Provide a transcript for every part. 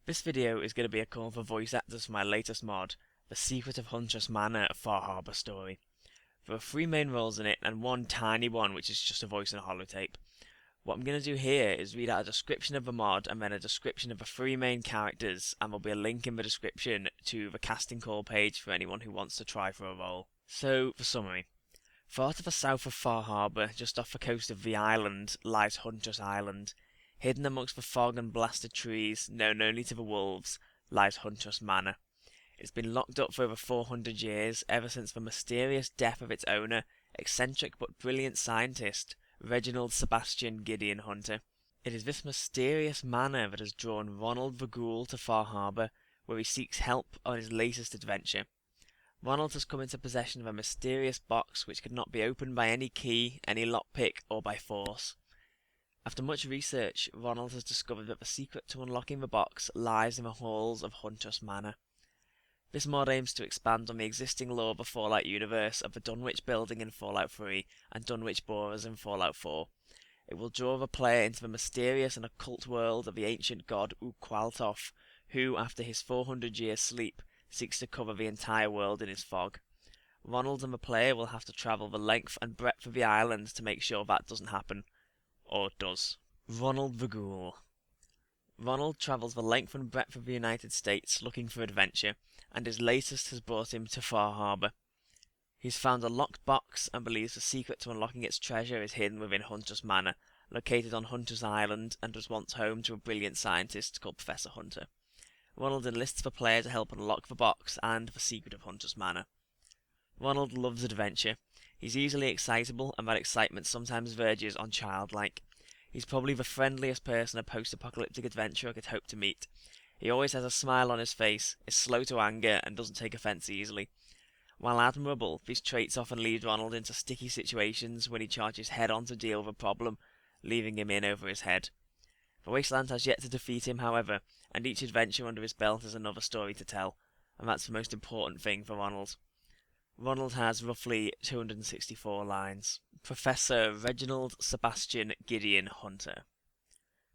This video is going to be a call for voice actors for my latest mod, The Secret of Huntress Manor Far Harbor Story. There are 3 main roles in it and one tiny one which is just a voice in a holotape. What I'm going to do here is read out a description of the mod and then a description of the 3 main characters, and there'll be a link in the description to the casting call page for anyone who wants to try for a role. So, for summary. Far to the south of Far Harbor, just off the coast of the island, lies Huntress Island. Hidden amongst the fog and blasted trees, known only to the wolves, lies Huntress Manor. It's been locked up for over 400 years, ever since the mysterious death of its owner, eccentric but brilliant scientist, Reginald Sebastian Gideon Hunter. It is this mysterious manor that has drawn Ronald the Ghoul to Far Harbor, where he seeks help on his latest adventure. Ronald has come into possession of a mysterious box which could not be opened by any key, any lockpick, or by force. After much research, Ronald has discovered that the secret to unlocking the box lies in the halls of Huntress Manor. This mod aims to expand on the existing lore of the Fallout universe of the Dunwich building in Fallout 3 and Dunwich Borers in Fallout 4. It will draw the player into the mysterious and occult world of the ancient god Uqaltoth, who, after his 400-year sleep, seeks to cover the entire world in his fog. Ronald and the player will have to travel the length and breadth of the island to make sure that doesn't happen. Or does. Ronald the Ghoul. Ronald travels the length and breadth of the United States looking for adventure, and his latest has brought him to Far Harbor. He's found a locked box and believes the secret to unlocking its treasure is hidden within Huntress Manor, located on Huntress Island, and was once home to a brilliant scientist called Professor Hunter. Ronald enlists the player to help unlock the box and the secret of Huntress Manor. Ronald loves adventure. He's easily excitable, and that excitement sometimes verges on childlike. He's probably the friendliest person a post-apocalyptic adventurer could hope to meet. He always has a smile on his face, is slow to anger, and doesn't take offense easily. While admirable, these traits often lead Ronald into sticky situations when he charges head-on to deal with a problem, leaving him in over his head. The Wasteland has yet to defeat him, however, and each adventure under his belt is another story to tell, and that's the most important thing for Ronald. Ronald has roughly 264 lines. Professor Reginald Sebastian Gideon Hunter.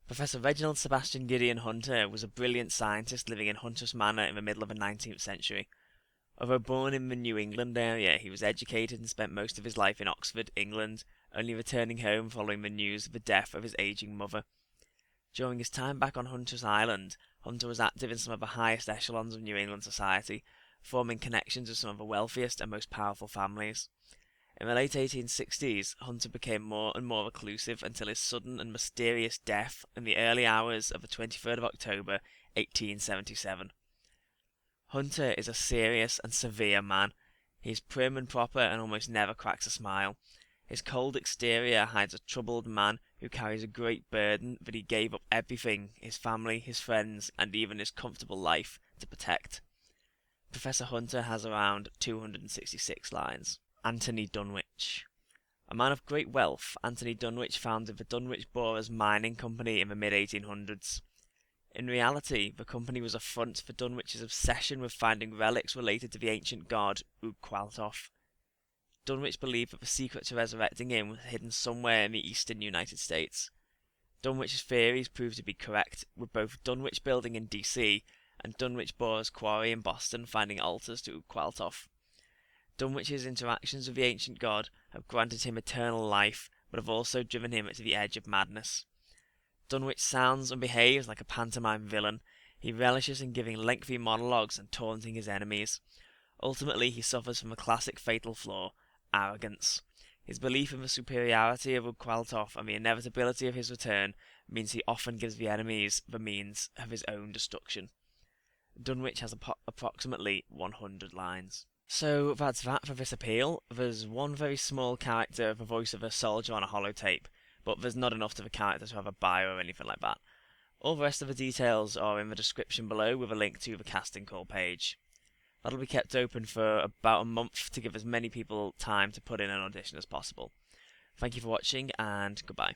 Professor Reginald Sebastian Gideon Hunter was a brilliant scientist living in Huntress Manor in the middle of the 19th century. Although born in the New England area, he was educated and spent most of his life in Oxford, England, only returning home following the news of the death of his aging mother. During his time back on Huntress Island, Hunter was active in some of the highest echelons of New England society, forming connections with some of the wealthiest and most powerful families. In the late 1860s, Hunter became more and more reclusive until his sudden and mysterious death in the early hours of the 23rd of October, 1877. Hunter is a serious and severe man. He is prim and proper and almost never cracks a smile. His cold exterior hides a troubled man who carries a great burden that he gave up everything, his family, his friends, and even his comfortable life, to protect. Professor Hunter has around 266 lines. Anthony Dunwich. A man of great wealth, Anthony Dunwich founded the Dunwich Borers Mining Company in the mid-1800s. In reality, the company was a front for Dunwich's obsession with finding relics related to the ancient god Uqaltoth. Dunwich believed that the secret to resurrecting him was hidden somewhere in the eastern United States. Dunwich's theories proved to be correct, with both Dunwich Building in DC and Dunwich Borers Quarry in Boston finding altars to Uqaltoth. Dunwich's interactions with the ancient god have granted him eternal life, but have also driven him to the edge of madness. Dunwich sounds and behaves like a pantomime villain. He relishes in giving lengthy monologues and taunting his enemies. Ultimately, he suffers from a classic fatal flaw: arrogance. His belief in the superiority of Uqaltoth and the inevitability of his return means he often gives the enemies the means of his own destruction. Dunwich has approximately 100 lines. So that's that for this appeal. There's one very small character, the voice of a soldier on a holotape, but there's not enough of a character to have a bio or anything like that. All the rest of the details are in the description below with a link to the casting call page. That'll be kept open for about a month to give as many people time to put in an audition as possible. Thank you for watching, and goodbye.